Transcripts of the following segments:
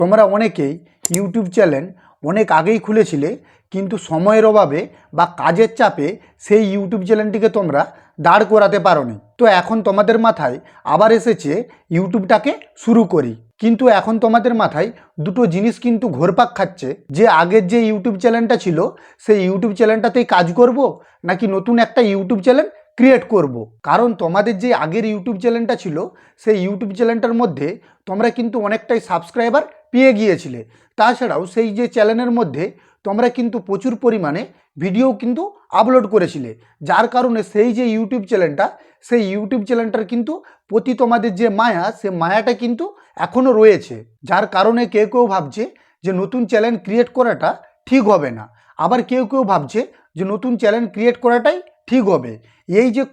তোমরা অনেকেই YouTube channel অনেক আগেই খুলেছিলে, কিন্তু সময়ের অভাবে বা কাজের চাপে সেই ইউটিউব চ্যানেলটিকে তোমরা দাঁড় করাতে পারোনি। তো এখন তোমাদের মাথায় আবার এসেছে ইউটিউবটাকে শুরু করি। কিন্তু এখন তোমাদের মাথায় দুটো জিনিস কিন্তু ঘোরপাক খাচ্ছে, যে আগের যে ইউটিউব চ্যানেলটা ছিল সেই ইউটিউব চ্যানেলটাতেই কাজ করব, নাকি নতুন একটা ইউটিউব চ্যানেল ক্রিয়েট করব। কারণ তোমাদের যে আগের ইউটিউব চ্যানেলটা ছিল সেই ইউটিউব চ্যানেলটার মধ্যে তোমরা কিন্তু অনেকটাই সাবস্ক্রাইবার পেয়ে গিয়েছিলে। তাছাড়াও সেই যে চ্যানেলের মধ্যে তোমরা কিন্তু প্রচুর পরিমাণে ভিডিও কিন্তু আপলোড করেছিলে, যার কারণে সেই যে ইউটিউব চ্যানেলটা সেই ইউটিউব চ্যানেলটার কিন্তু প্রতি তোমাদের যে মায়া, সে মায়াটা কিন্তু এখনও রয়েছে। যার কারণে কেউ কেউ ভাবছে যে নতুন চ্যানেল ক্রিয়েট করাটা ঠিক হবে না, আবার কেউ কেউ ভাবছে যে নতুন চ্যানেল ক্রিয়েট করাটাই ঠিক হবে। এই যে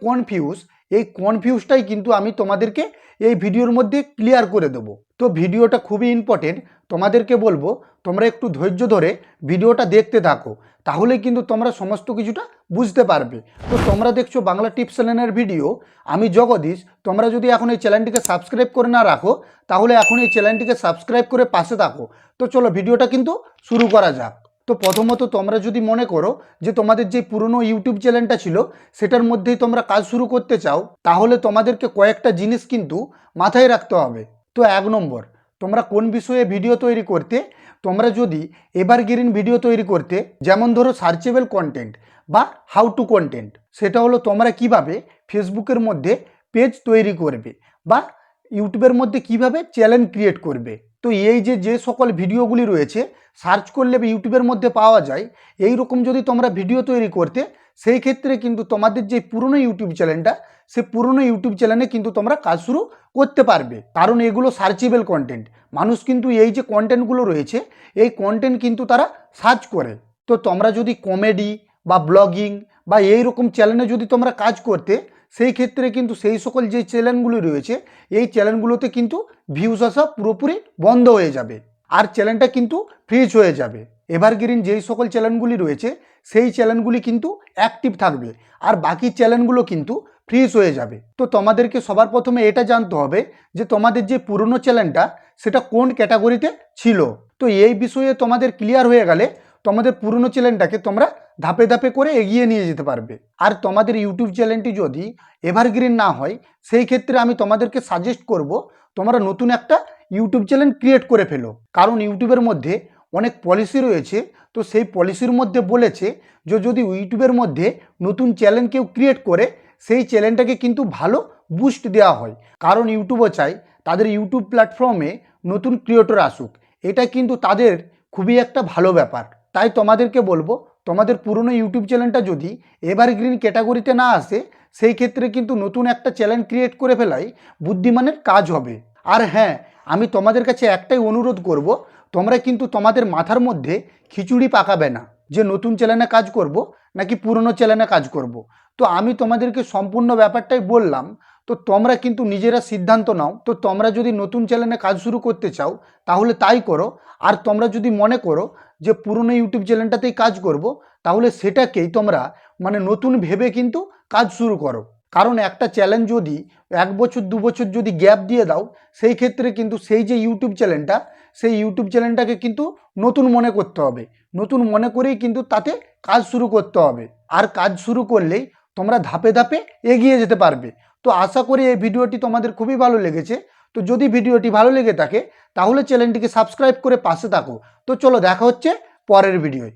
এই কনফিউজটাই কিন্তু আমি তোমাদেরকে এই ভিডিওর মধ্যে ক্লিয়ার করে দেবো। তো ভিডিওটা খুবই ইম্পর্টেন্ট, তোমাদেরকে বলবো তোমরা একটু ধৈর্য ধরে ভিডিওটা দেখতে থাকো, তাহলে কিন্তু তোমরা সমস্ত কিছুটা বুঝতে পারবে। তো তোমরা দেখছো বাংলা টিপস চ্যানেলের ভিডিও, আমি জগদীশ। তোমরা যদি এখন এই চ্যানেলটিকে সাবস্ক্রাইব করে না রাখো, তাহলে এখন এই চ্যানেলটিকে সাবস্ক্রাইব করে পাশে থাকো। তো চলো ভিডিওটা কিন্তু শুরু করা যাক। তো প্রথমত তোমরা যদি মনে করো যে তোমাদের যে পুরনো ইউটিউব চ্যানেলটা ছিল সেটার মধ্যেই তোমরা কাজ শুরু করতে চাও, তাহলে তোমাদেরকে কয়েকটা জিনিস কিন্তু মাথায় রাখতে হবে। তো 1 নম্বর, তোমরা কোন বিষয়ে ভিডিও তৈরি করতে। তোমরা যদি এভারগ্রিন ভিডিও তৈরি করতে, যেমন ধরো সার্চেবল কন্টেন্ট বা হাউ টু কন্টেন্ট, সেটা হলো তোমরা কিভাবে ফেসবুকের মধ্যে পেজ তৈরি করবে বা ইউটিউবের মধ্যে কিভাবে চ্যানেল ক্রিয়েট করবে। তো এই যে সকল ভিডিওগুলি রয়েছে সার্চ করলে ইউটিউবের মধ্যে পাওয়া যায়, এই রকম যদি তোমরা ভিডিও তৈরি করতে, সেই ক্ষেত্রে কিন্তু তোমাদের যে পুরনো ইউটিউব চ্যানেলটা, সে পুরনো ইউটিউব চ্যানেলে কিন্তু তোমরা কাজ শুরু করতে পারবে। কারণ এগুলো সার্চেবল কন্টেন্ট, মানুষ কিন্তু এই যে কন্টেন্টগুলো রয়েছে এই কন্টেন্ট কিন্তু তারা সার্চ করে। তো তোমরা যদি কমেডি বা ব্লগিং বা এই রকম চ্যানেলে যদি তোমরা কাজ করতে, সেই ক্ষেত্রে কিন্তু সেই সকল যে চ্যানেলগুলি রয়েছে এই চ্যানেলগুলোতে কিন্তু ভিউজ আসা পুরোপুরি বন্ধ হয়ে যাবে, আর চ্যানেলটা কিন্তু ফ্রিজ হয়ে যাবে। এভারগ্রিন যেই সকল চ্যানেলগুলি রয়েছে সেই চ্যানেলগুলি কিন্তু অ্যাক্টিভ থাকবে, আর বাকি চ্যানেলগুলো কিন্তু ফ্রিজ হয়ে যাবে। তো তোমাদেরকে সবার প্রথমে এটা জানতে হবে যে তোমাদের যে পুরনো চ্যানেলটা সেটা কোন ক্যাটাগরিতে ছিল। তো এই বিষয়ে তোমাদের ক্লিয়ার হয়ে গেলে তোমাদের পুরনো চ্যানেলটাকে তোমরা ধাপে ধাপে করে এগিয়ে নিয়ে যেতে পারবে। আর তোমাদের ইউটিউব চ্যানেলটি যদি এভারগ্রিন না হয়, সেই ক্ষেত্রে আমি তোমাদেরকে সাজেস্ট করব তোমরা নতুন একটা ইউটিউব চ্যানেল ক্রিয়েট করে ফেলো। কারণ ইউটিউবের মধ্যে অনেক পলিসি রয়েছে, তো সেই পলিসির মধ্যে বলেছে যে যদি ইউটিউবের মধ্যে নতুন চ্যানেল কেউ ক্রিয়েট করে, সেই চ্যানেলটাকে কিন্তু ভালো বুস্ট দেওয়া হয়। কারণ ইউটিউবও চাই তাদের ইউটিউব প্ল্যাটফর্মে নতুন ক্রিয়েটর আসুক, এটা কিন্তু তাদের খুবই একটা ভালো ব্যাপার। তাই তোমাদেরকে বলবো তোমাদের পুরনো ইউটিউব চ্যানেলটা যদি এভারগ্রিন ক্যাটাগরিতে না আসে, সেই ক্ষেত্রে কিন্তু নতুন একটা চ্যানেল ক্রিয়েট করে ফেলাই বুদ্ধিমানের কাজ হবে। আর হ্যাঁ, আমি তোমাদের কাছে একটাই অনুরোধ করব, তোমরা কিন্তু তোমাদের মাথার মধ্যে খিচুড়ি পাকাবে না যে নতুন চ্যানেলে কাজ করব নাকি পুরনো চ্যানেলে কাজ করব। তো আমি তোমাদেরকে সম্পূর্ণ ব্যাপারটাই বললাম, তো তোমরা কিন্তু নিজেরা সিদ্ধান্ত নাও। তো তোমরা যদি নতুন চ্যানেলে কাজ শুরু করতে চাও তাহলে তাই করো, আর তোমরা যদি মনে করো যে পুরনো ইউটিউব চ্যানেলটাতেই কাজ করব, তাহলে সেটাকেই তোমরা নতুন ভেবে কিন্তু কাজ শুরু করো। কারণ একটা চ্যানেল যদি 1 বছর 2 বছর যদি গ্যাপ দিয়ে দাও, সেই ক্ষেত্রে কিন্তু সেই যে ইউটিউব চ্যানেলটা সেই ইউটিউব চ্যানেলটাকে কিন্তু নতুন মনে করতে হবে, নতুন মনে করেই কিন্তু তাতে কাজ শুরু করতে হবে। আর কাজ শুরু করলেই তোমরা ধাপে ধাপে এগিয়ে যেতে পারবে। তো আশা করি এই ভিডিওটি তোমাদের খুবই ভালো লেগেছে। তো যদি ভিডিওটি ভালো লেগে থাকে তাহলে চ্যানেলটিকে সাবস্ক্রাইব করে পাশে থাকো। তো চলো দেখা হচ্ছে পরের ভিডিওয়।